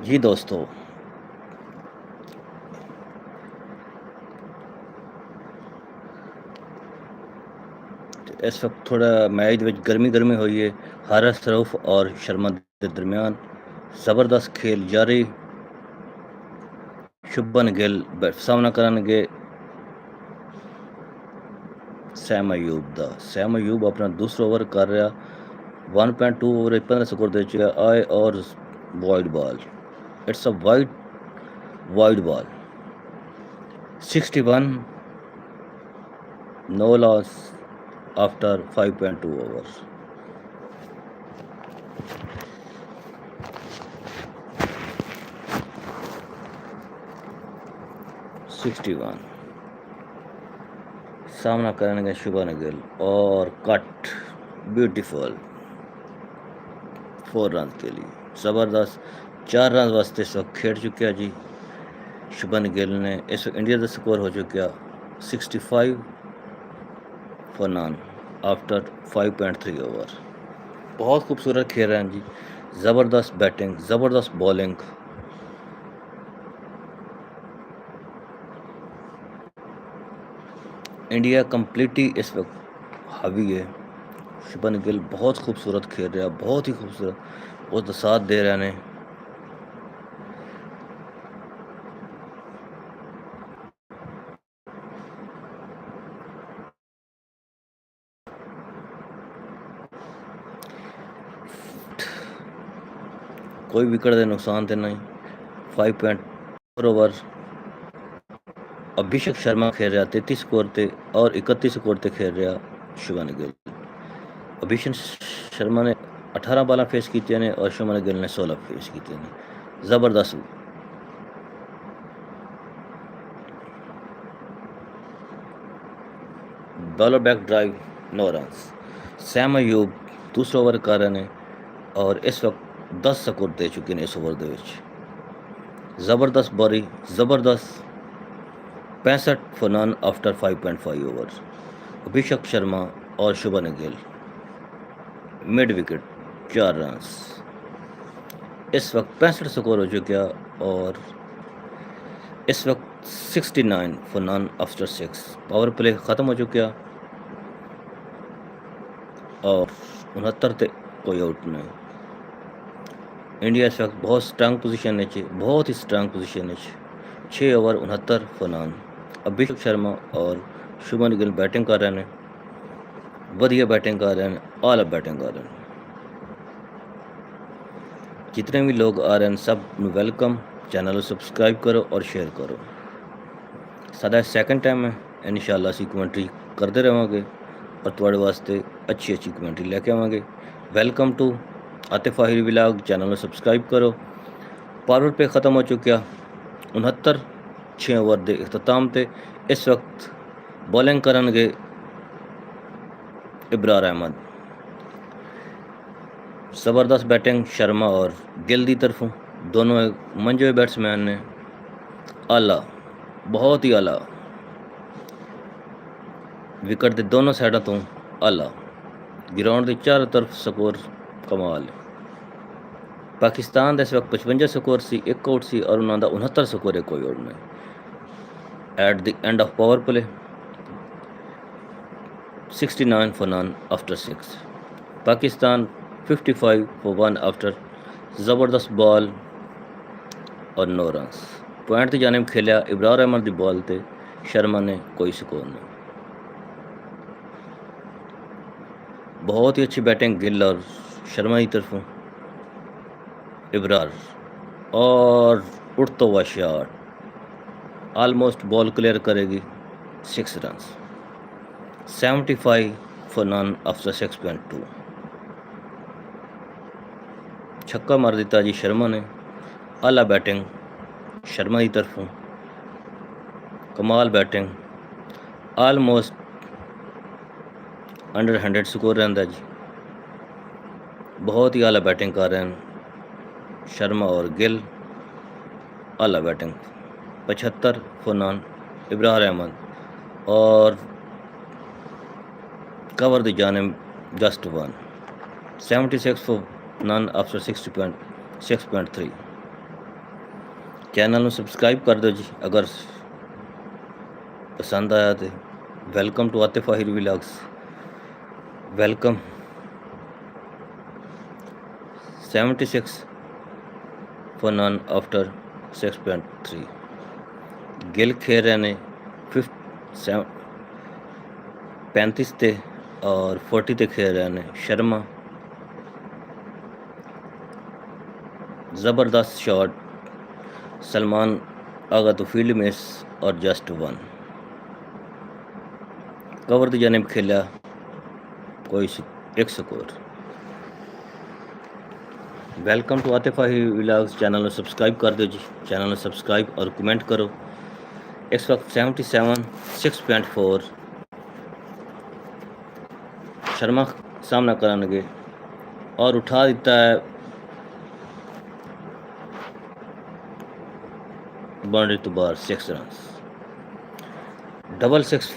जी दोस्तों, इस वक्त थोड़ा मैच ਵਿੱਚ ਗਰਮੀ ਹੋਈ ਹੈ। ਹਾਰਿਸ ਰਊਫ ਔਰ ਸ਼ਰਮਾ ਦੇ ਦਰਮਿਆਨ ਜ਼ਬਰਦਸਤ ਖੇਲ ਜਾਰੀ। शुभमन गिल सामना करनगे सैम अयूब ਦਾ। सैम अयूब अपना दूसरा ओवर कर रहा 1.2 ओवर 15 स्कोर दे चुका आए और wide ball. It's a wide ball 61 no loss after 5.2 overs. सामना करेंगे शुभमन गिल और कट ब्यूटीफुल 4 रन के लिए ज़बरदस्त 4 रन वास्ते इस वक्त खेल चुके जी शुभमन गिल ने। इस वक्त इंडिया का स्कोर हो चुका 65 फॉर नॉन आफ्टर 5.3 ओवर। बहुत खूबसूरत खेल रहे हैं जी, ज़बरदस्त बैटिंग, ज़बरदस्त बॉलिंग। इंडिया कम्प्लीटली इस वक्त हावी है। शुभमन गिल बहुत खूबसूरत खेल रहा, बहुत ही खूबसूरत और साथ दे रहे हैं। कोई विकेट के नुकसान तो नहीं। 5.4 ओवर अभिषेक शर्मा खेल रहा 33 स्कोर ते और 31 स्कोर ते खेल रहा शुभमन गिल। अभिषेक शर्मा ने 18 बाल फेस की ने और शुभमन गिल ने 16 फेस की ने। ज़बरदस्त bowler back drive 9 run. Sam Ayub दूसरा ओवर कर रहे हैं और इस वक्त 10 स्कोर दे चुके हैं इस ओवर के। ज़बरदस्त बॉरी, ज़बरदस्त 65 for none after 5.5 over. Abhishek Sharma और Shubman Gill mid wicket 4 run. इस वक्त 65 स्कोर हो चुका और इस वक्त 69 for none after 6। Power play ख़त्म हो चुका और 69 कोई आउट नहीं। इंडिया इस वक्त बहुत स्ट्रांग पोजीशन है, बहुत ही स्ट्रांग पोजीशन है। 6 over 69 for non. Abhishek Sharma और शुभमन गिल बैटिंग कर रहे हैं, वधिया बैटिंग कर रहे हैं, ऑल अप बैटिंग कर रहे हैं। जितने भी लोग आ रहे हैं सब वेलकम। चैनल सब्सक्राइब करो और शेयर करो। सादा सैकेंड टाइम है, इंशाल्लाह असी कमेंट्री करते रहेंगे और थोड़े वास्ते अच्छी कमेंट्री लेके आवेंगे। Welcome to Atif Ahir vlog. Channel subscribe करो। पावर पे ख़त्म हो चुका 69 6 ओवर के अख्ताम ते। इस वक्त बॉलिंग करनगे इब्रार अहमद। ज़बरदस्त बैटिंग शर्मा और गिल की तरफों, दोनों मंजे बैट्समैन ने। आला, बहुत ही आला विकेट के दोनों साइडों तो आला। ग्राउंड की चारों तरफ स्कोर कमाल। पाकिस्तान का इस वक्त 55 स्कोर सी, एक आउट सी और उन्होंने 69 स्कोर है, कोई आउट नहीं। At the end of power play 69 for none after 6। Pakistan 55 for 1 after ज़बरदस्त बॉल और 9 रन। पॉइंट की जानिब खेलिया इब्रार अहमद की बॉल ते शर्मा ने कोई स्कोर नहीं। बहुत ही अच्छी बैटिंग गिल और शर्मा की तरफों। इब्रार और उड़ता हुआ शॉट ऑलमोस्ट बॉल क्लियर करेगी। 6 रन। 75 for none after 6.2। छक्का मार दिता जी शर्मा ने। आला बैटिंग शर्मा की तरफों, कमाल बैटिंग। ऑलमोस्ट अंडर 100 स्कोर रहता जी। बहुत ही आला बैटिंग कर रहे हैं शर्मा और गिल। आला batting 75 for none Ibrar Ahmed और कवर द जानिब just 1। 76 for none after 6.3। Channel ਨੂੰ ਸਬਸਕ੍ਰਾਈਬ ਕਰ ਦਿਓ ਜੀ ਅਗਰ ਪਸੰਦ ਆਇਆ ਤੇ। Welcome to Atif Ahir vlogs. Welcome 76 for none after 6.3। Gill ਖੇਡ ਰਹੇ ਨੇ 35 ਤੇ और 40 ਤੇ ਖੇਡ ਰਹੇ ਨੇ। ਸ਼ਰਮਾ ज़बरदस्त शॉट, सलमान आगा तो फील्ड मिस और जस्ट वन। कवर की जानिब खेला कोई एक score. Welcome to Atif Ahir vlogs. Channel को सब्सक्राइब कर दो जी, चैनल को सब्सक्राइब और कमेंट करो। इस वक्त 77 6.4 शर्मा सामना करेंगे और उठा दिता है बाउंड्री तो बाहर 6 रन। डबल 6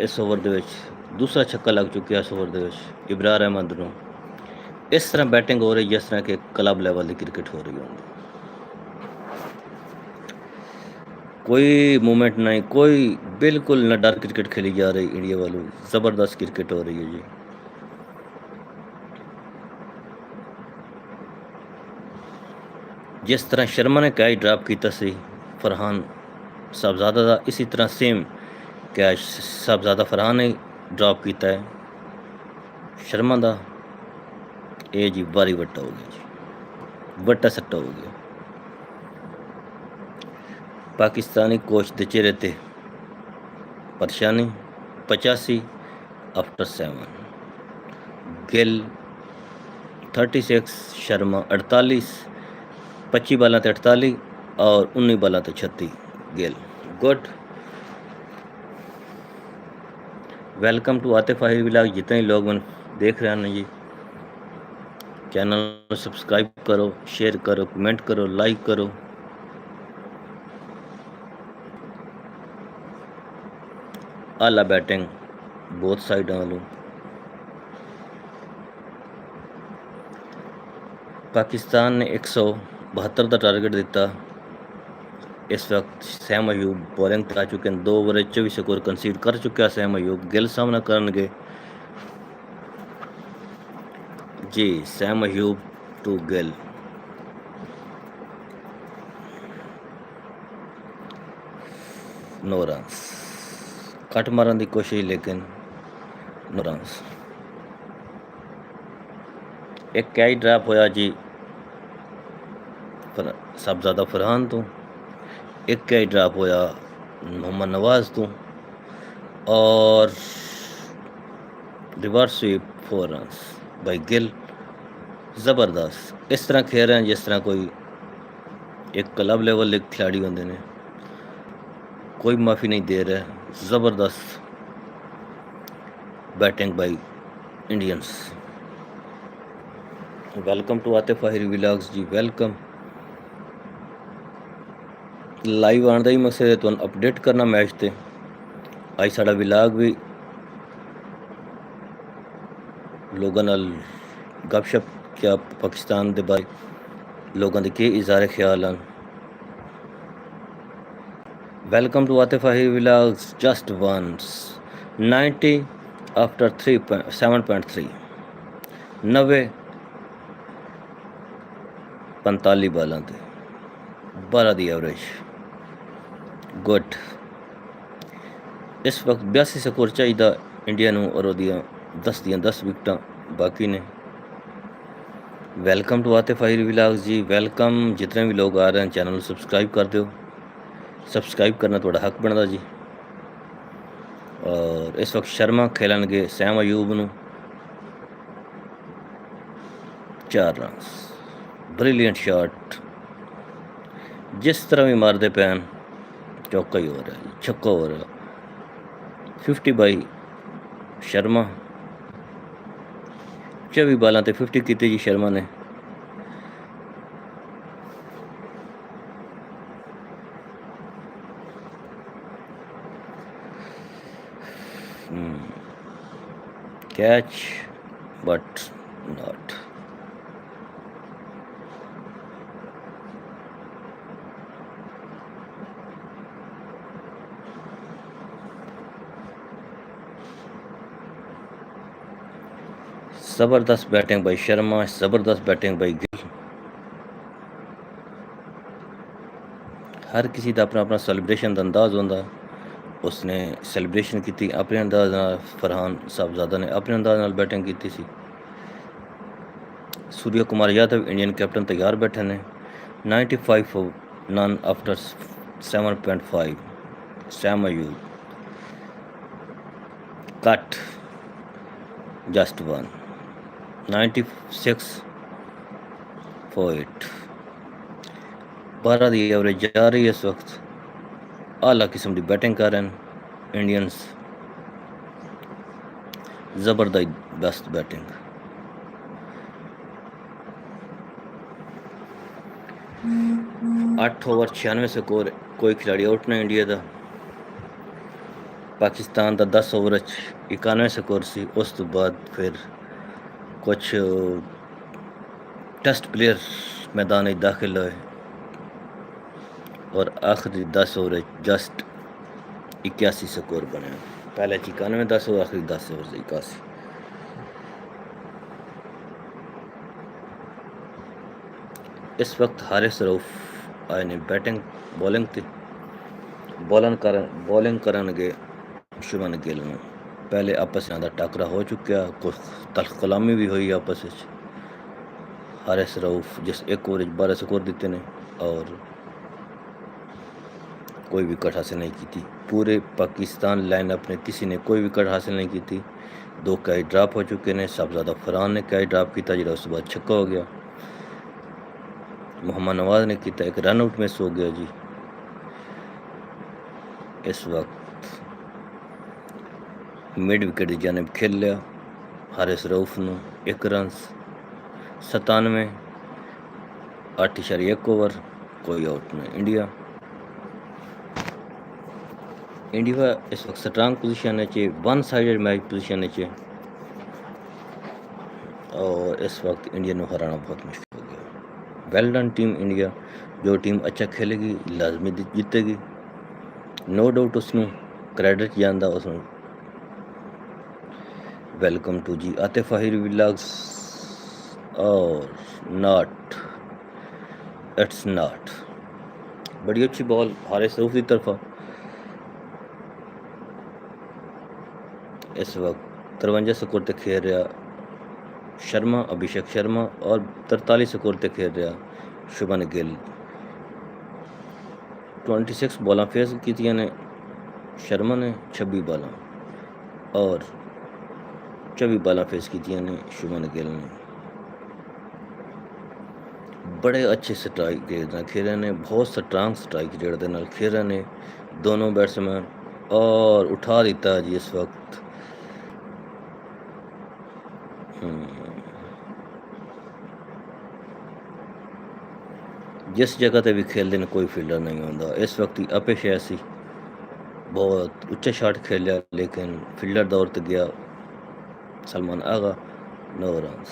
इस ओवर ਦੇ ਵਿੱਚ दूसरा छक्का लग चुका इस ओवर ਦੇ ਵਿੱਚ इबरार अहमद ਨੂੰ। इस तरह बैटिंग हो रही जिस तरह के क्लब लेवल की क्रिकेट हो रही होगी। कोई मूवमेंट नहीं, कोई बिल्कुल न डर क्रिकेट खेली जा रही इंडिया वालों। ज़बरदस्त क्रिकेट हो रही है जी। जिस तरह शर्मा ने कैच ड्रॉप किया सी फरहान साहबजादा का, इसी तरह सेम कैच साहबजादा फरहान ने ड्रॉप किया है शर्मा का। ये जी बारी वट्टा हो गया जी, वट्टा सट्टा हो गया। पाकिस्तानी कोच के चेहरे ते परेशानी। 85 आफ्टर 7। गिल 36, शर्मा 48। 25 बालों ते 48 और 19 बालों ते 36 Gill. Good. Welcome to Atif Ahir vlog. जितने लोग मैंने देख रहे हैं जी, चैनल को सब्सक्राइब करो, शेयर करो, कमेंट करो, लाइक करो। आला बैटिंग बहुत साइडों वालों। पाकिस्तान ने 172 का टारगेट दिता। इस वक्त सैम अयूब बॉलिंग पर आ चुके हैं। 2 ओवर 24 स्कोर कंसीड कर चुका सैम अयूब। गिल सामना करेंगे जी। Saim Ayub to Gill. No run. Cut मारन की कोशिश लेकिन नो रन। एक कैच ड्रॉप होया जी साहबजादा फरहान तो। एक कैच ड्रॉप होया मोहम्मद नवाज तो और reverse sweep 4 run by Gill. ज़बरदस्त। इस तरह खेल रहे हैं जिस तरह कोई एक क्लब लेवल के खिलाड़ी होंगे ने। कोई माफ़ी नहीं दे रहा है। ज़बरदस्त batting by Indians. Welcome to Atif Ahir vlogs ji. Welcome. Live आने का ही मकसद है तुहानू अपडेट करना मैच ते। अज साडा व्लॉग भी लोगों नाल गपशप क्या पाकिस्तान के बारे लोगों के के इज़हार ख्याल हैं। Welcome to Atif Ahir vlogs. Just once 90 after 7.3। 90 45 बालों ते 12 की एवरेज। गुड। इस वक्त 82 स्कोर चाहिए इंडिया नूं और 10 दियां 10 विकटां बाकी ने। Welcome to Atif Ahir vlogs ji. Welcome. जितने भी लोग आ रहे हैं चैनल को सब्सक्राइब कर दो। सब्सक्राइब करना थोड़ा हक बनता जी। और इस वक्त शर्मा खेलेंगे सैम अयूब नूं 4 रन। Brilliant shot. जिस तरह भी मारते पैन चौका ही हो रहा है, छक्का हो रहा है। 50 बाई शर्मा। 24 बालों ते 50 की जी शर्मा ने। Catch but not. ज़बरदस्त बैटिंग भाई शर्मा, ज़बरदस्त बैटिंग भाई गिल। हर किसी का अपना अपना सैलीब्रेशन का अंदाज होंदा। उसने सैलीब्रेशन की अपने अंदाज नाल, फरहान साहबजादा ने अपने अंदाज नाल बैटिंग की सी। सूर्य कुमार यादव इंडियन कैप्टन तैयार बैठे ने। 95 for none after 7.5. Sam Ayub cut just one. 96 for 8. 12 की एवरेज जा रही है इस वक्त। आला किस्म की बैटिंग कर रहे हैं इंडियंस। जबरदस्त बैटिंग। अठ ओवर 96 स्कोर, कोई खिलाड़ी आउट नहीं इंडिया का। पाकिस्तान का 10 ओवर 91 स्कोर सी। उस तो बाद फिर कुछ टेस्ट प्लेयर मैदान में दाखिल हुए और आखिरी 10 ओवर जस्ट 81 स्कोर बने। पहले 91 10 ओवर, आखिरी 10 ओवर 81। इस वक्त हारिस रऊफ आए ने बैटिंग बॉलिंग ते बॉलिंग करनगे शुभमन गिल ਨੂੰ। पहले आपस में टाकरा हो चुका, कुछ तल्ख कलामी भी हुई आपस में। हारिस रऊफ जिस एक ओवर 12 स्कोर दिते ने और कोई विकेट हासिल नहीं की थी। पूरे पाकिस्तान लाइनअप ने किसी ने कोई विकेट हासिल नहीं की थी। 2 कैच ड्रॉप हो चुके ने। साहबजादा फरहान ने कैच ड्रॉप किया जो उस बाद छक्का हो गया। मोहम्मद नवाज ने किया, एक रन आउट मिस हो गया जी। इस वक्त मिड विकेट की जानब खेल लिया हारिस रऊफ ने 1 रन। 97 8.1 ओवर, कोई आउट नहीं। इंडिया इस वक्त स्ट्रांग पोजीशन है, वन साइडेड मैच पोजीशन है और इस वक्त इंडिया को हराना बहुत मुश्किल हो गया। Well done team India. जो टीम अच्छा खेलेगी लाजमी जीतेगी, नो डाउट। उसनों क्रेडिट जाता उसनों। वेलकम टू जी आतिफ आहिर व्लॉग्स। और नॉट, इट्स नॉट। बड़ी अच्छी बॉल हारिस रऊफ की तरफा। इस वक्त 53 स्कोर तक खेल रहा शर्मा, अभिषेक शर्मा और 43 स्कोर तक खेल रहा शुभमन गिल। 26 बॉलां फेस की ने शर्मा ने, 26 बॉलां और 24 बॉलां फेस की ने शुभमन गिल ने। बड़े अच्छे स्ट्राइक रेट खेल ने, बहुत स्ट्रांग स्ट्राइक रेट के नाल खेल ने दोनों बैट्समैन और उठा दिता जी इस वक्त। जिस जगह ते भी खेलते हैं कोई फील्डर नहीं होता। इस वक्त ही अपेश ऐसी बहुत उच्चा शॉट खेलिया लेकिन फील्डर दौर तक गया सलमान आगा, 9 रन।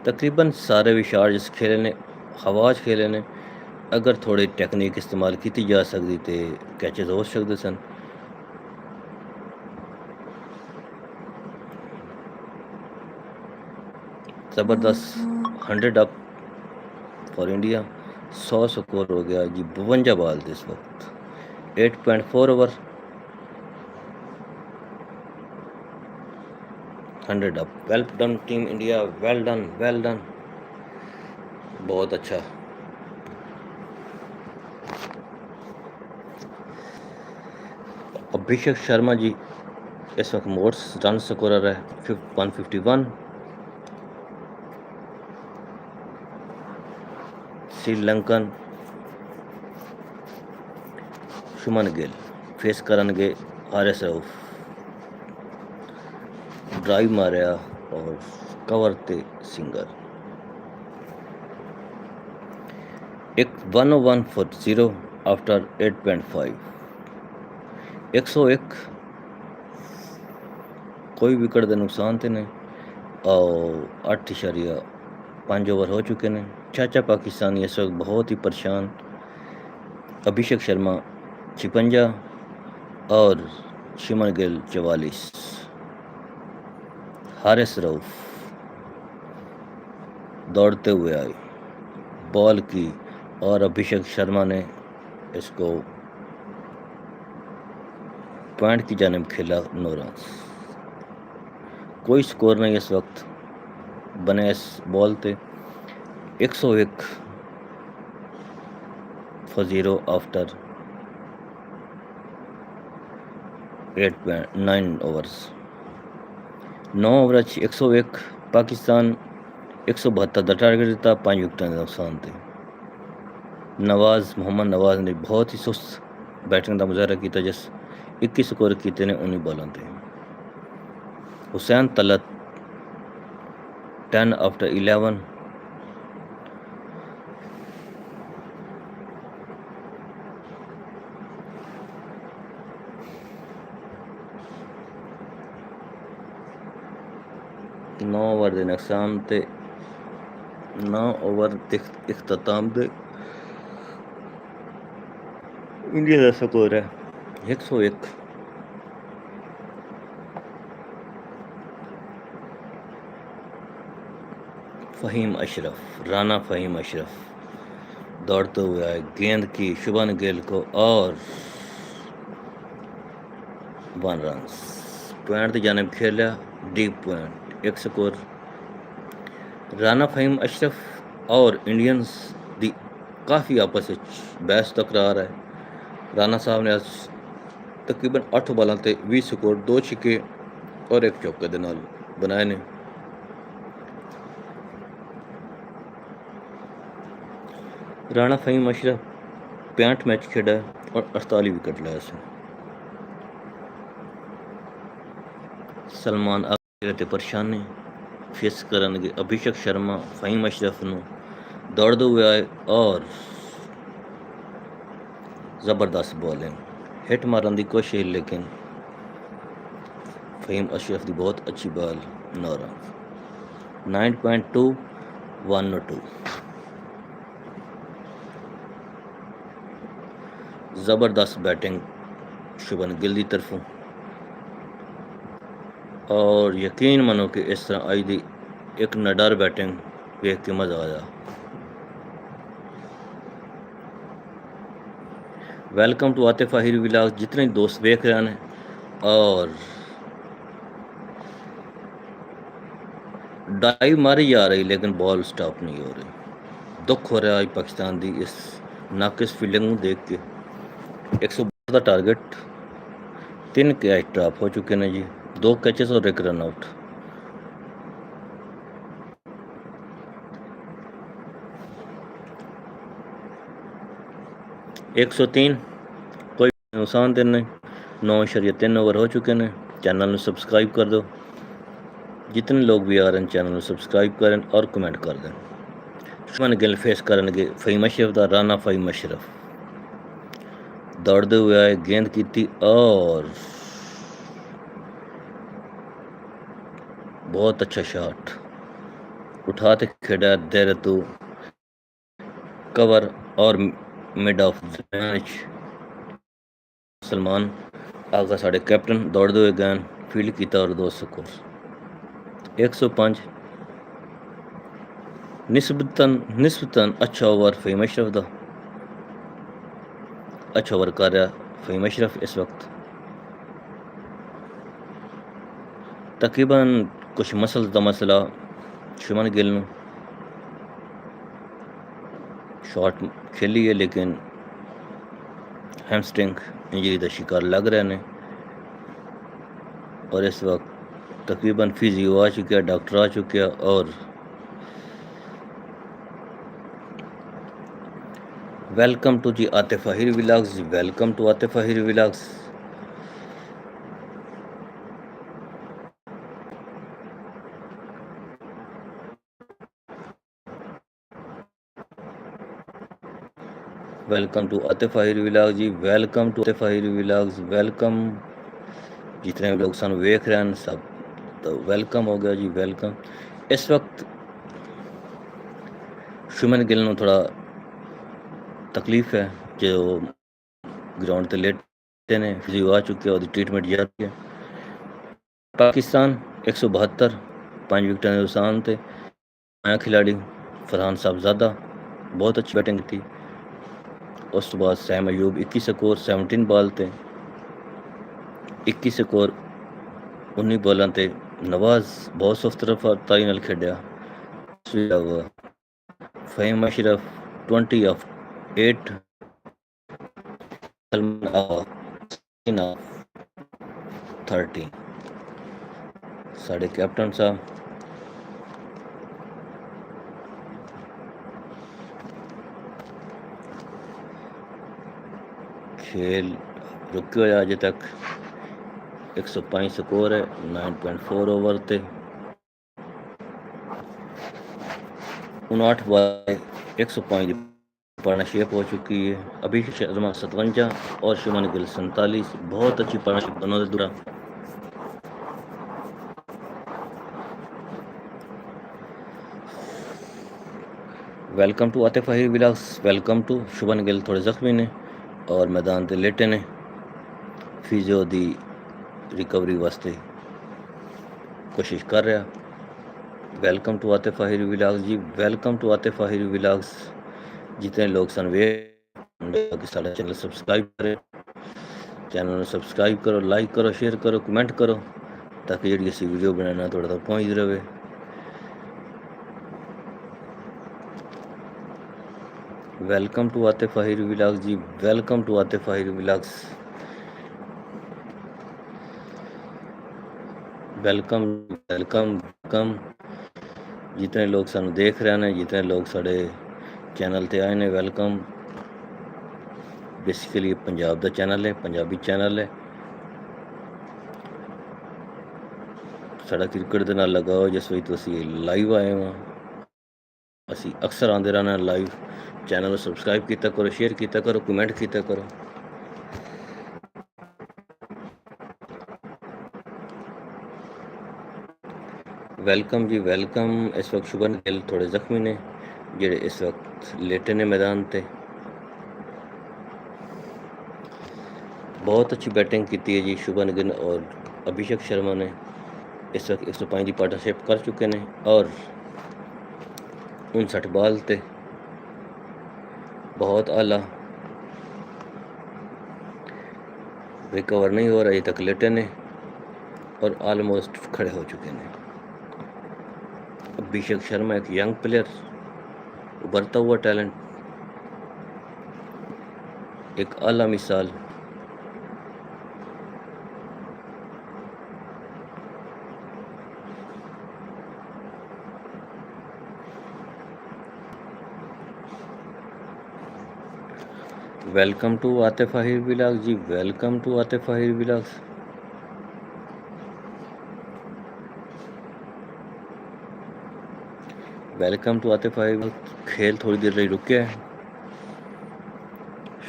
तकरीबन सारे भी शॉट जिस खेले ने हवाज खेले ने। अगर थोड़ी टेक्निक इस्तेमाल की जा सकती तो कैचेज हो सकते सन। ज़बरदस्त 100 अप फॉर इंडिया। 100 स्कोर हो गया जी 52 बॉल थे इस वक्त। 8.4 over, 100 up. Well done team India, well done, well done, बहुत अच्छा। अभिषेक शर्मा जी इस वक्त मोस्ट रन स्कोरर है 151। श्रीलंकन शुभमन गिल फेस करनगे हारिस रऊफ। ड्राइव मारिया और कवर ते सिंगर। एक 101 for 0 आफ्टर 8.5। 101, कोई विकेट का नुकसान तो नहीं और 8.5 ओवर हो चुके हैं। चाचा पाकिस्तानी इस वक्त बहुत ही परेशान अभिषेक शर्मा 56 और शुभमन गिल 44। हारिस रऊफ दौड़ते हुए आए, बॉल की और अभिषेक शर्मा ने इसको पॉइंट की जानिब खेला 9 रन। कोई स्कोर नहीं इस वक्त बने इस बॉल पे। 101 for 0 after 9 overs. 9 over 101 Pakistan 172 का टारगेट दिता, 5 विकेटां के नुकसान थे। मोहम्मद नवाज ने बहुत ही सुस्त बैटिंग का मुजाहरा किया, जिस 21 स्कोर किए ने 19 बॉलों से। हुसैन तलत 10 आफ्टर 11। नौ ओवर के नुकसान ते 9 ओवर इख्तिताम दे इंडिया का स्कोर है 101। फ़हीम अशरफ, राना फ़हीम अशरफ दौड़ते हुए आए, गेंद की शुभमन गिल को और 1 रन। पॉइंट की जानिब खेला, deep point. 1 score. Rana Faheem Ashraf और इंडियंस दी काफ़ी आपस में बहस तकरार है। राना साहब ने आज तकरीबन 8 बॉलों से 20 स्कोर, 2 छिके और 1 चौके दे नाल बनाए ने। राना फ़हीम अशरफ 65 मैच खेड़ा और 48 विकेट लाया से। सलमान आगे ते परेशानी फेस करनगे अभिषेक शर्मा फ़हीम अशरफ नूं दौड़ते हुए आए और ज़बरदस्त बॉलिंग हिट मारने की कोशिश, लेकिन फ़हीम अशरफ की बहुत अच्छी बॉल 9 रन। 9.2 102। ज़बरदस्त बैटिंग शुभमन गिल की तरफों और यकीन मनो कि इस तरह अज की एक नडर बैटिंग वेख के मज़ा आया। Welcome to Atif Ahir vlog. जितने दोस्त देख रहे हैं और डाइव मारी जा रही, लेकिन बॉल स्टॉप नहीं हो रही। दुख हो रहा है पाकिस्तान की इस नाकिस फील्डिंग देख के। 112 का टारगेट, 3 कैच ड्रॉप हो चुके हैं जी, 2 कैचेस और 1 रन आउट। एक 103 कोई नुकसान देन नहीं। 9.3 ओवर हो चुके हैं। चैनल में सब्सक्राइब कर दो, जितने लोग भी आ रहे हैं चैनल में सब्सक्राइब करें और कमेंट कर दें। शुभमन गिल फेस करेंगे फ़हीम अशरफ का। राना फ़हीम अशरफ दौड़ते हुए आए, गेंद की थी और बहुत अच्छा शॉट उठाते खेड़ा देर तो कवर और मिड ऑफ द मैच। सलमान आगा साढ़े कैप्टन दौड़ते हुए गए फील्ड किया और 2 स्कोर। 105 निस्बतन अच्छा ओवर फ़हीम अशरफ का। अच्छा ओवर कर रहा फ़हीम अशरफ इस वक्त। तकरीबन कुछ मसल का मसला शुभमन गिल ने शॉट खेली है, लेकिन हैमस्ट्रिंग इंजरी का शिकार लग रहे हैं और इस वक्त तकरीबन फिजियो आ चुका है, डॉक्टर आ चुके हैं और वेलकम टू जी Atif Ahir vlogs. Welcome to Atif Ahir vlogs. Welcome to Atif Ahir vlog जी। Welcome to Atif Ahir vlogs. Welcome जितने भी लोग सानू वेख रहे हैं सब, तो वेलकम हो गया जी, वेलकम। इस वक्त शुभमन गिल नूं थोड़ा तकलीफ है, जो ग्राउंड ते लेटे ने फिजियो आ चुके और ट्रीटमेंट जारी है। पाकिस्तान 172 5 विकेटां दे नुकसान ते नया खिलाड़ी फरहान साहबजादा बहुत अच्छी बैटिंग की। उस तो बाद सैम अयूब 21 स्कोर 17 बॉल ते 21 स्कोर 19 बॉलां ते नवाज बहुत सुस्त रफ्तारी नाल खेडिया। फहीम अशरफ 20 ऑफ 8 सलमान ऑफ 30 साढ़े कैप्टन साहब खेल रुके होया अजे तक 105 स्कोर है 9.4 ओवर ते 59 बॉल 105 की पार्टनरशिप हो चुकी है। अभिषेक शर्मा 57 और शुभमन गिल 47 बहुत अच्छी पार्टनरशिप दोनों से जुड़ा। Welcome to Atif Ahir vlogs, welcome to. Shubman Gill थोड़े जख्मी ने और मैदान ते लेटे ने फिजियो दी रिकवरी वास्ते कोशिश कर रहा। Welcome to Atif Ahir vlogs ji, welcome to Atif Ahir vlogs. जितने लोग सन वे साढ़ा चैनल सब्सक्राइब करें, चैनल सब्सक्राइब करो, लाइक करो, शेयर करो, कमेंट करो ताकि जी असी वीडियो बनाना थोड़ा तक पहुँच रहे। Welcome to Atif Ahir vlogs ji, welcome to Atif Ahir vlogs. Welcome welcome welcome. जितने लोग सानू देख रहे हैं, जितने लोग साढ़े चैनल ते आए ने, वेलकम। बेसिकली पंजाब दा चैनल है, पंजाबी चैनल है। साढ़ा क्रिकेट दे नाल लगाओ जिस वजह तो असी लाइव आए हुआ। असी अक्सर आते रहना लाइव। चैनल सब्सक्राइब किया करो, शेयर किया करो, कमेंट किया करो। वेलकम जी वेलकम। इस वक्त शुभन गिल थोड़े जख्मी ने जेड़े इस वक्त लेटे ने मैदान ते। बहुत अच्छी बैटिंग की है जी शुभन गिल और अभिषेक शर्मा ने इस वक्त 105 की पार्टनरशिप कर चुके हैं और 59 बॉल ते बहुत आला रिकवर नहीं हो रहा, अभी तक लेटे ने और ऑलमोस्ट खड़े हो चुके हैं। अभिषेक शर्मा एक यंग प्लेयर, उभरता हुआ टैलेंट, एक आला मिसाल। Welcome to Atif Ahir vlogs ji, welcome to Atif Ahir vlogs. Welcome to Atif Ahir. खेल थोड़ी देर लिए रुके है।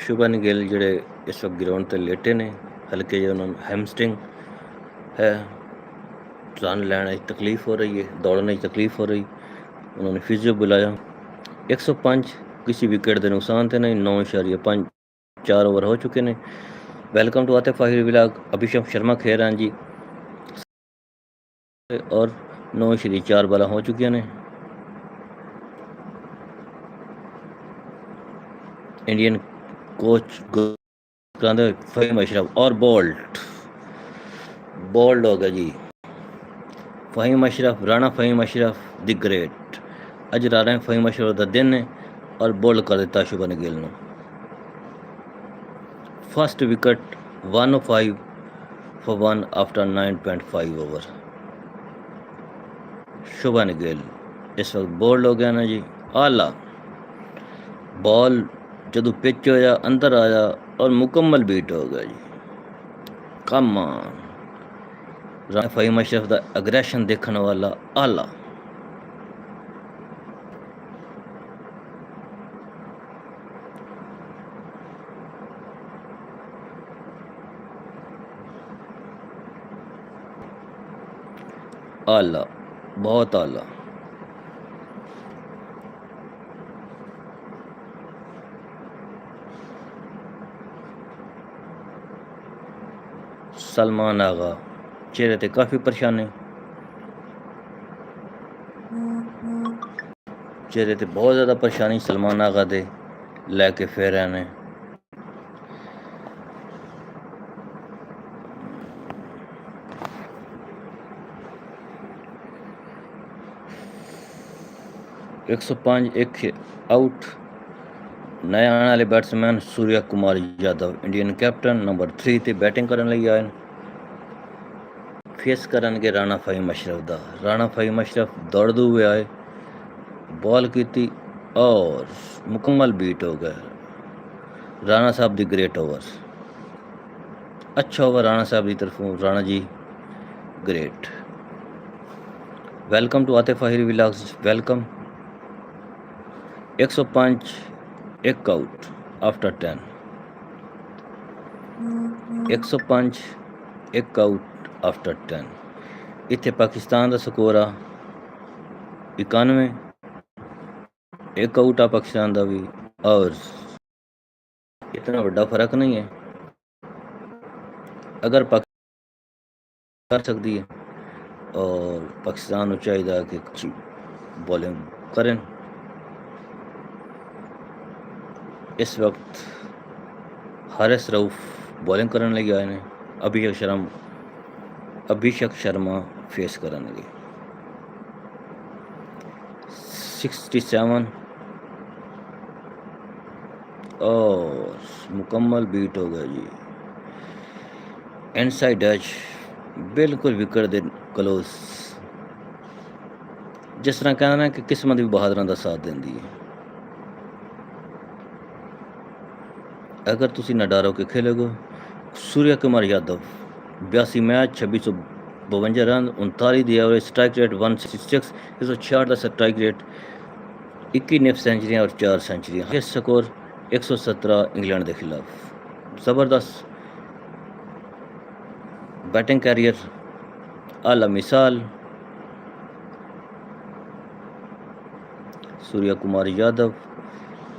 शुभन गिल जेड़े इस वक्त ग्राउंड ते लेटे ने, हल्के जो उन्होंने हैमस्ट्रिंग है, रन लैन तकलीफ हो रही है, दौड़ने की तकलीफ हो रही। उन्होंने फिजियो बुलाया। 105 किसी विकेट के नुकसान थे नहीं, 9.5 4 ओवर हो चुके हैं। वेलकम टू आतिफ अहीर विलास। अभिषेक शर्मा खेल रहे हैं जी और 9.4 बाला हो चुकी ने। इंडियन कोच फहीम अशरफ और बोल्ड हो गया जी। Faheem Ashraf, Rana Faheem Ashraf the great. अज राणा फहीम अशरफ का दिन है और बोल्ड कर दिता शुभन गिल ने। First wicket 105 for 1 after 9.5 over. शुभन गिल इस वक्त बोल्ड हो गया ना जी, आला बॉल जदों पिच होया अंदर आया और मुकम्मल बीट हो गया जी। Come on. राणा फहीम अशरफ का अग्रेशन देखने वाला आला। आला, बहुत आला। सलमान आगा चेहरे ते काफ़ी परेशानी, चेहरे ते बहुत ज़्यादा परेशानी सलमान आगा दे लैके फिर रहे ने। एक सौ पाँच एक आउट। नए आने वाले batsman Surya Kumar Yadav Indian captain number 3 ते बैटिंग करने लगी आए। फेस करनगे राणा फ़हीम अशरफ दा। राणा फ़हीम अशरफ दौड़ते हुए आए, बॉल की थी और मुकम्मल बीट हो गए। राणा साहब दी ग्रेट ओवर, अच्छा ओवर राणा साहब की तरफों। Rana ji great. Welcome to Atif Ahir vlogs, welcome. 105 एक आउट आफ्टर 10। 105 एक आउट आफ्टर 10। इत्थे पाकिस्तान का स्कोर आ 91, एक आउट आ पाकिस्तान का भी, और इतना बड़ा फर्क नहीं है। अगर पाकिस्तान कर सकती है और पाकिस्तान को चाहिए कि अच्छी बॉलिंग करें। इस वक्त हारिस रऊफ बॉलिंग करने लगे आए ने। अभिषेक शर्मा फेस करेंगे। 67 और मुकम्मल बीट हो गया जी। इनसाइड एज बिल्कुल विकेट दे क्लोज। जिस तरह कहना है कि किस्मत भी बहादुर का साथ देंदी है। अगर तुसी नडारो के खेलोगे, Surya Kumar Yadav 82 match 2652 run, 39 the average, strike rate 166, 166 का स्ट्राइक रेट, 21 नेफ सेंचुरियाँ और 4 सेंचुरियाँ। हाईएस्ट स्कोर 117 इंग्लैंड के खिलाफ। ज़बरदस्त बैटिंग कैरियर, आला मिसाल। सूर्या कुमार यादव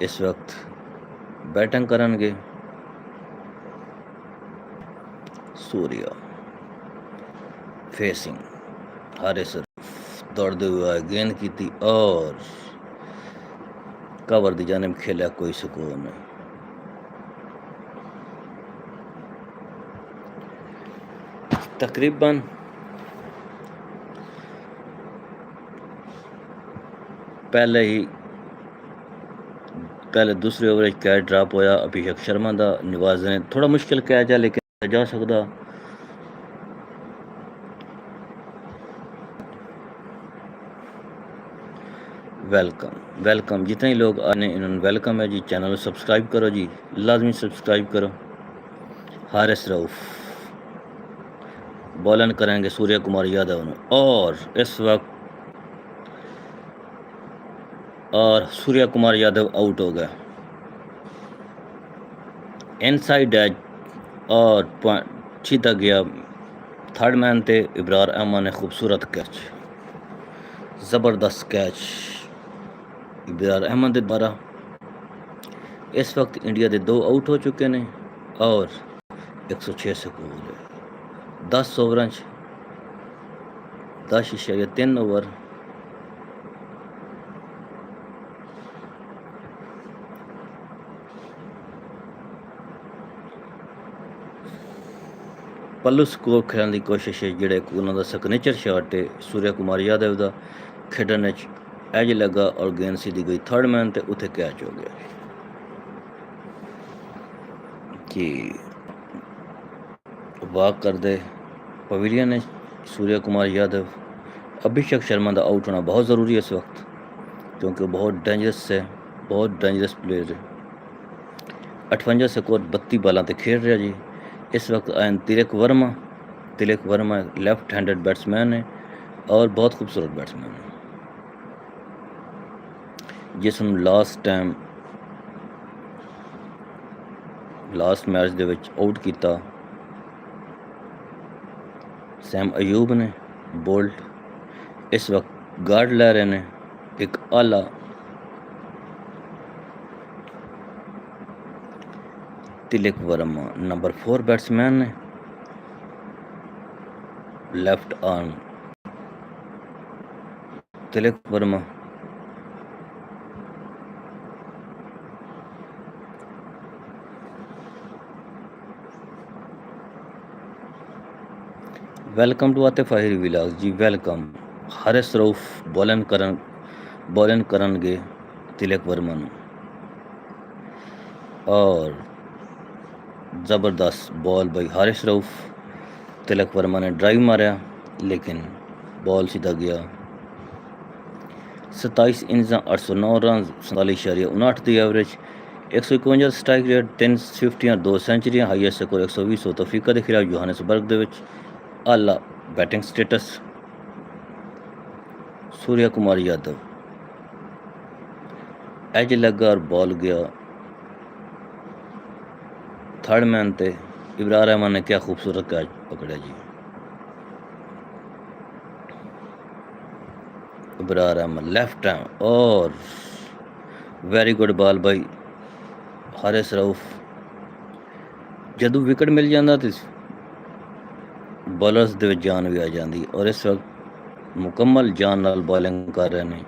इस वक्त बैटिंग करेंगे। सूर्या फेसिंग हारिस रऊफ दौड़ते हुए आए, गेंद की थी और कवर दी जाने में खेला, कोई सुकून नहीं। तकरीबन पहले दूसरे ओवर कैच ड्रॉप होया अभिषेक शर्मा का। नवाज ने थोड़ा मुश्किल कैच है लेकिन जा सकता। वेलकम जितने लोग आने इन्होंने वेलकम है जी। चैनल को सब्सक्राइब करो जी, लाजमी सब्सक्राइब करो। हारिस रऊफ बॉलन करेंगे सूर्या कुमार यादव ने, और सूर्या कुमार यादव आउट हो गया। इनसाइड एज और सीधा गया थर्ड मैन थे इब्रार अहमद ने। खूबसूरत कैच, ज़बरदस्त कैच इब्रार अहमद के द्वारा। इस वक्त इंडिया के 2 आउट हो चुके हैं और 106 स्कोर है। 10 ओवर 10.3 ओवर। पल्लू स्कोर खेलने की कोशिश है, जोड़े उन्होंने सिग्नेचर शॉट है सूर्या कुमार यादव का खेडने एज लगा और गेंद सीधी गई थर्ड मैन ते उथे कैच हो गया कि वाक कर दे पवेलियन ने सूर्या कुमार यादव। अभिषेक शर्मा का आउट होना बहुत ज़रूरी है इस वक्त, क्योंकि वो बहुत डेंजरस है, बहुत डेंजरस प्लेयर है। 58 स्कोर 32 बालों पर खेल रहा जी। इस वक्त आए Tilak Varma left handed batsman है और बहुत खूबसूरत बैट्समैन है, जिसने लास्ट मैच दे विच आउट किया सैम अयूब ने। बोल्ट इस वक्त गार्ड लै रहे हैं। एक आला तिलक वर्मा नंबर 4 बैट्समैन ने। Left arm Tilak Varma, welcome to Atif Ahir Vilas ji, welcome. Haris Rauf bowling करनगे तिलक वर्मा ਨੂੰ और ज़बरदस्त बॉल बाई हारिस रऊफ। तिलक वर्मा ने ड्राइव मारा लेकिन बॉल सीधा गया। 27 इनिंग्स 809 रन 47.59 की एवरेज, 151 स्ट्राइक रेट, 3 फिफ्टियां 2 सेंचुरियां, हाईएस्ट स्कोर 120 साउथ अफ्रीका के खिलाफ जोहानिसबर्ग ਦੇ ਵਿੱਚ। आला batting status Surya Kumar Yadav, edge लगा और बॉल गया थर्ड मैन पे। इब्रार रहमान ने क्या खूबसूरत कैच पकड़ा जी। इब्रार रहमान लेफ्ट हैंड और very good ball by Haris Rauf. जदों विकेट मिल जाता तो बॉलर्स ਦੇ ਵਿੱਚ जान भी आ जाती और इस वक्त मुकम्मल जान नाल बॉलिंग कर रहे हैं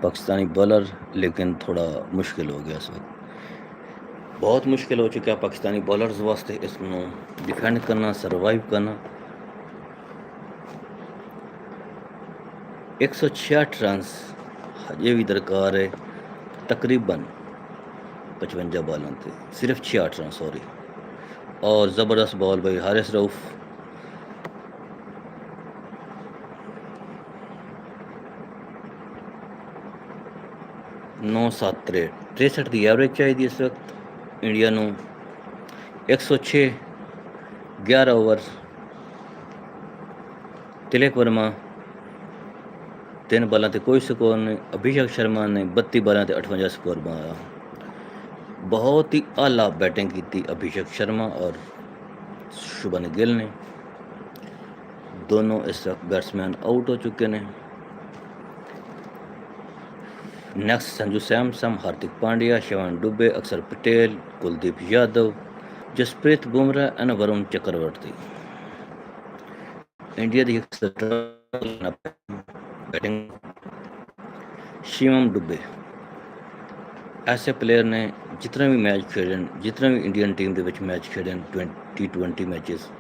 पाकिस्तानी बॉलर, लेकिन थोड़ा मुश्किल हो गया इस वक्त। बहुत मुश्किल हो चुका है पाकिस्तानी बॉलर्स वास्ते इसनों डिफेंड करना, सर्वाइव करना। 166 रन हजे भी दरकार है तकरीबन 55 बॉलों से, सिर्फ 66 रन सॉरी। और ज़बरदस्त बॉल भाई हारिस रऊफ। नौ 7 63 की एवरेज चाहिए इस वक्त इंडिया ਨੂੰ। 106 11 ओवर। तिलक वर्मा 3 बॉलों से कोई स्कोर नहीं। अभिषेक शर्मा ने 32 बॉलों से 58 स्कोर बनाया। बहुत ही आला बैटिंग की थी अभिषेक शर्मा और शुभन गिल ने। दोनों इस वक्त बैट्समैन आउट हो चुके हैं। नेक्स्ट संजू सैमसन, हार्दिक पांड्या, शिवन दुबे, अक्षर पटेल, कुलदीप यादव, जसप्रीत बुमराह और वरुण चक्रवर्ती। इंडिया की बैटिंग शिवम दुबे। ऐसे प्लेयर ने जितने भी मैच खेले, जितने भी इंडियन टीम के विच मैच खेले, T20 मैचेस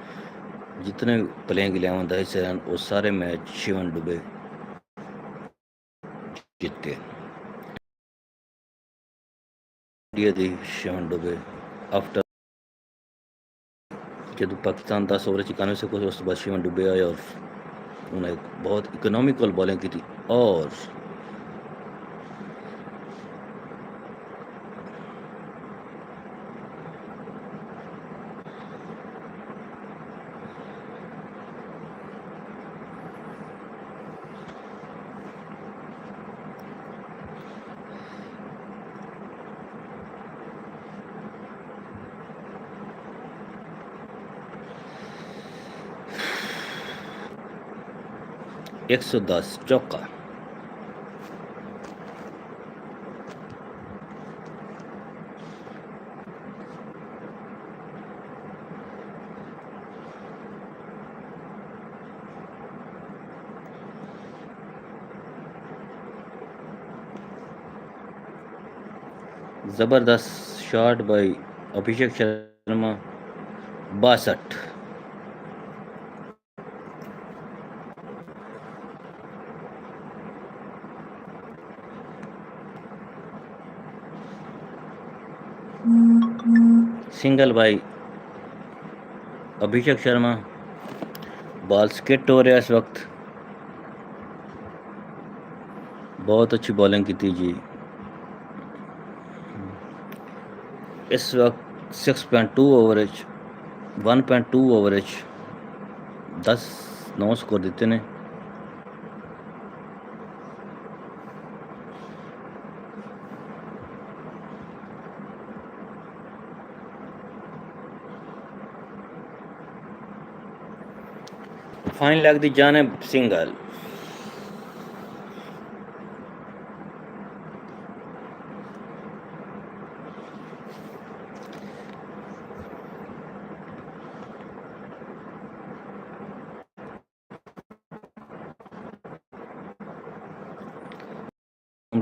जितने भी प्लेइंग 11 का हिस्से हैं, वो सारे मैच शिवन दुबे जीते। इंडिया की शिवन दुबे आफ्टर जब पाकिस्तान 10 ओवर 91 से कुछ उस बाद शिवन दुबे आए और उन्हें बहुत इकोनॉमिकल बॉलिंग की थी। और एक 110 चौका। जबरदस्त shot by Abhishek Sharma 62। Single by Abhishek Sharma. Ball skid हो रहा है इस वक्त। बहुत अच्छी बॉलिंग की थी जी। इस वक्त 6.2 ओवरेज 1.2 ओवरेज 10-9 स्कोर देते ने। फाइन लैग दी जानिब single.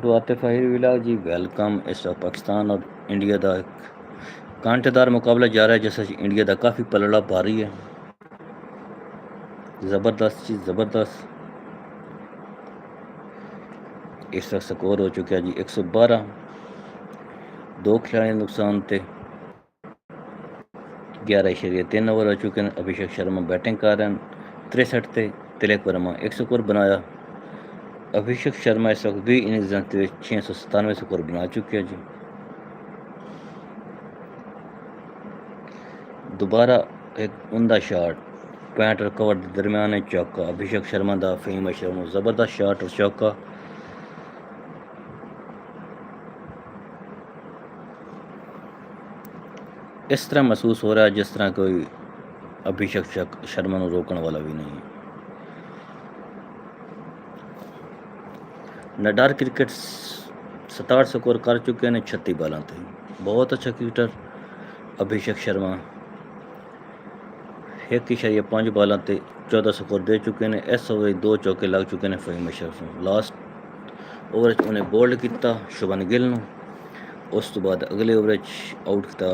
To Atif Ahir vlog जी, वेलकम। इस वक्त पाकिस्तान और इंडिया का एक कांटेदार मुकाबला जा रहा है, जैसा कि इंडिया का काफ़ी पलड़ा भारी है, ज़बरदस्त जी ज़बरदस्त। इस वक्त स्कोर हो चुका है जी 112, 2 खिलाड़ी नुकसान थे, 11.3 ओवर हो चुके हैं। अभिषेक शर्मा बैटिंग कर रहे हैं, 63 थे, तिलक वर्मा 1 स्कोर बनाया। अभिषेक शर्मा इस वक्त भी इनिंग्स जानते हुए 697 स्कोर बना चुके हैं जी। दोबारा एक उमदा शॉट, 65 और कवर दरमियान चौका, अभिषेक शर्मा का फेम शर्मा ज़बरदस्त शॉट और चौका। इस तरह महसूस हो रहा है जिस तरह कोई अभिषेक शर्मा को रोकने वाला भी नहीं है। नडार क्रिकेट 67 स्कोर कर चुके हैं, 36 बाल थे। बहुत अच्छा क्रिकेटर अभिषेक शर्मा, 1.5 बाल से 14 स्कोर दे चुके हैं। इस ओवर 2 चौके लग चुके हैं फहीम अशरफ को। लास्ट ओवर उन्हें बोल्ड किया शुभन गिल ने, उस तो बाद अगले ओवर आउट किया।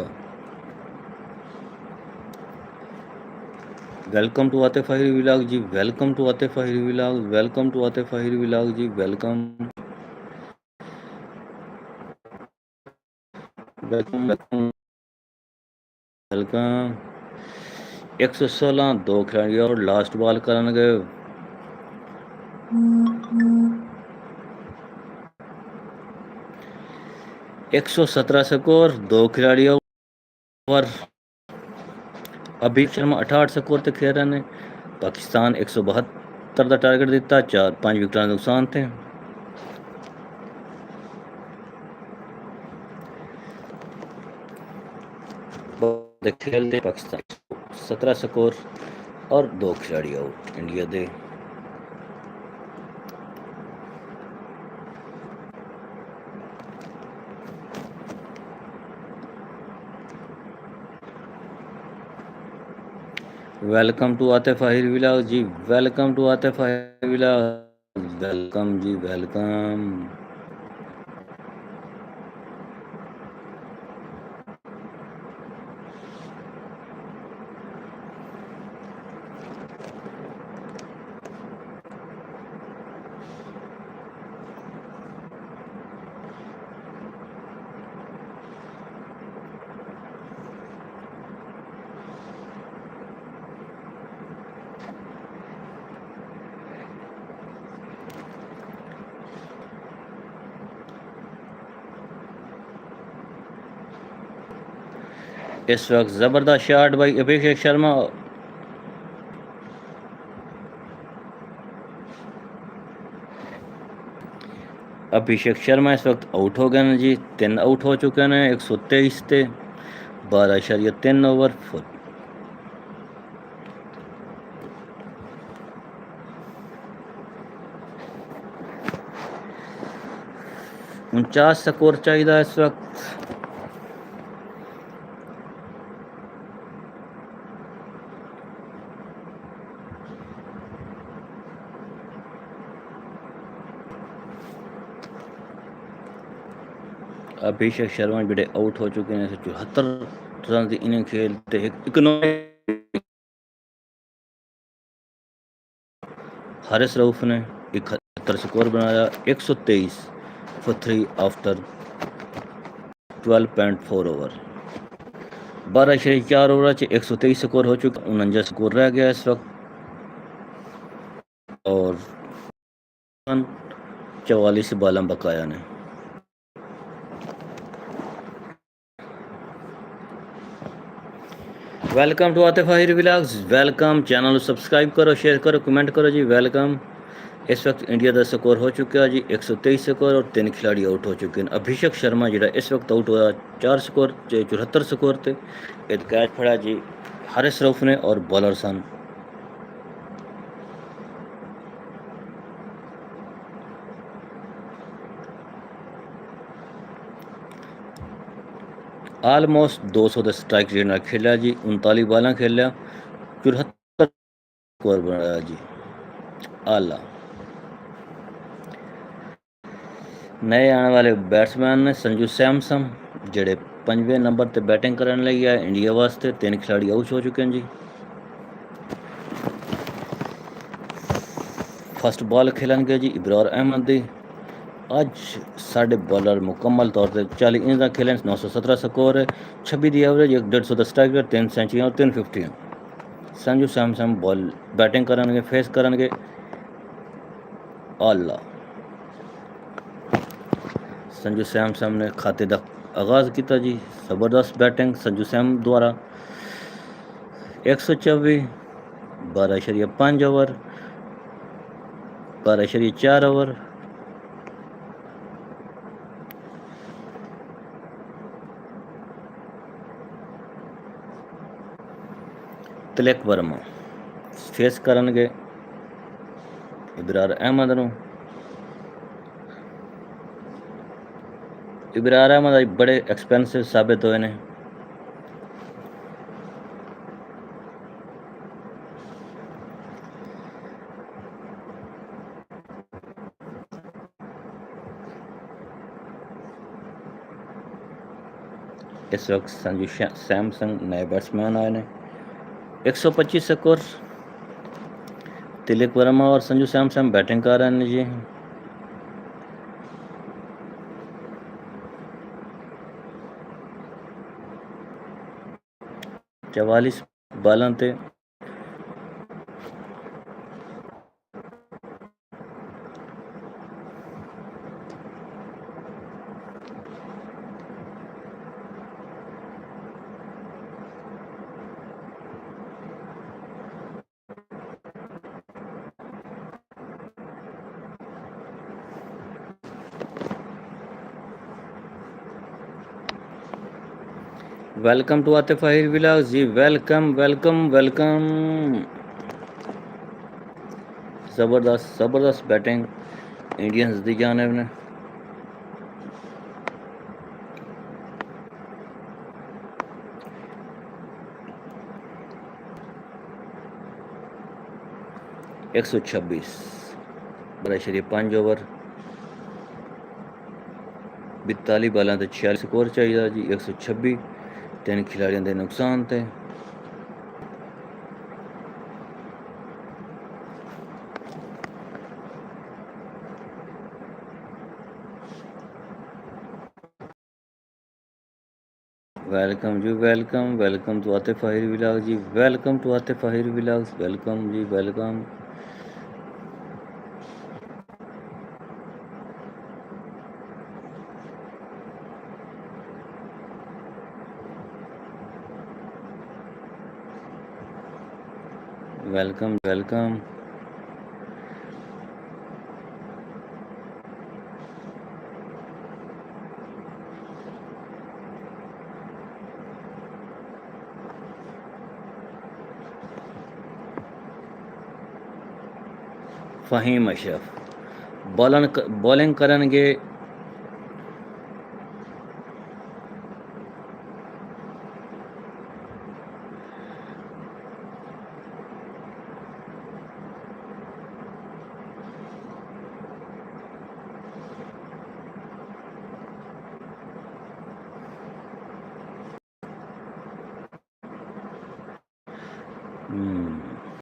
Welcome to Atif Ahir vlog जी, welcome to Atif Ahir vlog, welcome to Atif Ahir vlog जी, वेलकम वेलकम वेलकम वेलकम। 116, 2 खिलाड़ी और लास्ट बॉल करेंगे। 117 स्कोर, 2 खिलाड़ी और अभिषेक शर्मा 68 स्कोर ते खेल रहे हैं। पाकिस्तान 172 का टारगेट दिता, 5 विकेट नुकसान थे। खेलते पाकिस्तान 17 स्कोर और 2 खिलाड़ी आउट इंडिया दे। Welcome to Atif Ahir vlog जी, welcome to Atif Ahir vlog, welcome जी वेलकम। इस वक्त ज़बरदस्त शॉट भाई अभिषेक शर्मा। अभिषेक शर्मा इस वक्त आउट हो गए हैं जी, 3 आउट हो चुके हैं। 123 थे, 12.3 ओवर। 49 स्कोर चाहिए इस वक्त। अभिषेक शर्मा बड़े आउट हो चुके हैं, 74 रन की इनिंग खेलते। हारिस रऊफ ने 71 स्कोर बनाया, 123 for 3 after 12.4 over. 12.4 over 123 score हो चुका, 49 स्कोर रह गया इस वक्त। और 44 बालम बकाया ने। Welcome to Atif Ahir vlogs, welcome. Channel subscribe करो, शेयर करो, कमेंट करो जी, वेलकम। इस वक्त इंडिया का स्कोर हो चुका है जी 123 स्कोर और 3 खिलाड़ी आउट हो चुके हैं। अभिषेक शर्मा जो इस वक्त आउट हुआ, 4 स्कोर 74 स्कोर थे। एक कैच फड़ा जी हारिस रऊफ ने और बॉलर सन। आलमोस्ट 200 का स्ट्राइक रेट खेलिया जी, 39 बाल खेलिया, 74 स्कोर बनाया जी, आला। नए आने वाले बैट्समैन ने संजू सैमसन ਜਿਹੜੇ 5ਵੇਂ ਨੰਬਰ ਤੇ ਬੈਟਿੰਗ ਕਰਨ ਲਈ ਆ ਇੰਡੀਆ ਵਾਸਤੇ। 3 ਖਿਡਾਰੀ ਆਊਟ ਹੋ ਚੁੱਕੇ ਹਨ ਜੀ। ਫਸਟ ਬਾਲ ਖੇਲਣਗੇ ਜੀ ਇਬਰਾਰ ਅਹਿਮਦ ਦੀ। ਅੱਜ ਸਾਡੇ ਬੋਲਰ ਮੁਕੰਮਲ ਤੌਰ ਤੇ 40 ਇੰਚ ਦਾ ਖੇਲਣ, 917 ਸਕੋਰ ਹੈ, 26 ਦੀ ਐਵਰੇਜ, 150 ਦਾ ਸਟ੍ਰਾਈਕ ਰੇਟ, 3 ਸੈਂਚਰੀਆਂ ਔਰ 3 ਫਿਫਟੀਆਂ। ਸੰਜੂ ਸੈਮਸਨ ਬੋਲ ਬੈਟਿੰਗ ਕਰਨਗੇ, ਫੇਸ ਕਰਨਗੇ ਆਲਾ। ਸੰਜੂ ਸੈਮਸਨ ਨੇ ਖਾਤੇ ਦਾ ਆਗਾਜ਼ ਕੀਤਾ ਜੀ। ਜ਼ਬਰਦਸਤ ਬੈਟਿੰਗ ਸੰਜੂ ਸੈਮ ਦੁਆਰਾ। 124, 12.5 ਓਵਰ, 12.4 ਓਵਰ, ਤਿਲਕ ਵਰਮਾ ਫੇਸ ਕਰਨਗੇ ਇਬਰਾਰ ਅਹਿਮਦ ਨੂੰ। ਇਬਰਾਰ ਅਹਿਮਦ ਅੱਜ ਬੜੇ ਐਕਸਪੈਂਸਿਵ ਸਾਬਿਤ ਹੋਏ ਨੇ। इस वक्त संजू सैमसन नए बैट्समैन आए ने। 125 स्कोर, तिलक वर्मा और संजू सैमसन बैटिंग कर रहे हैं जी। चवालीस बालों ते welcome to Atif Ahir vlogs ji. Welcome welcome welcome. ज़बरदस्त ज़बरदस्त बैटिंग इंडियंस दी जानिब ने। एक 126, 12.5 ओवर, 42 बालों ते 46 स्कोर चाहिए जी। 126, 3 खिलाड़ियों के नुकसान थे। वेलकम जी welcome. Welcome to Atif Ahir vlogs ji. Welcome to Atif Ahir vlogs. Welcome जी welcome. Welcome welcome. Faheem Ashraf bowling करनगे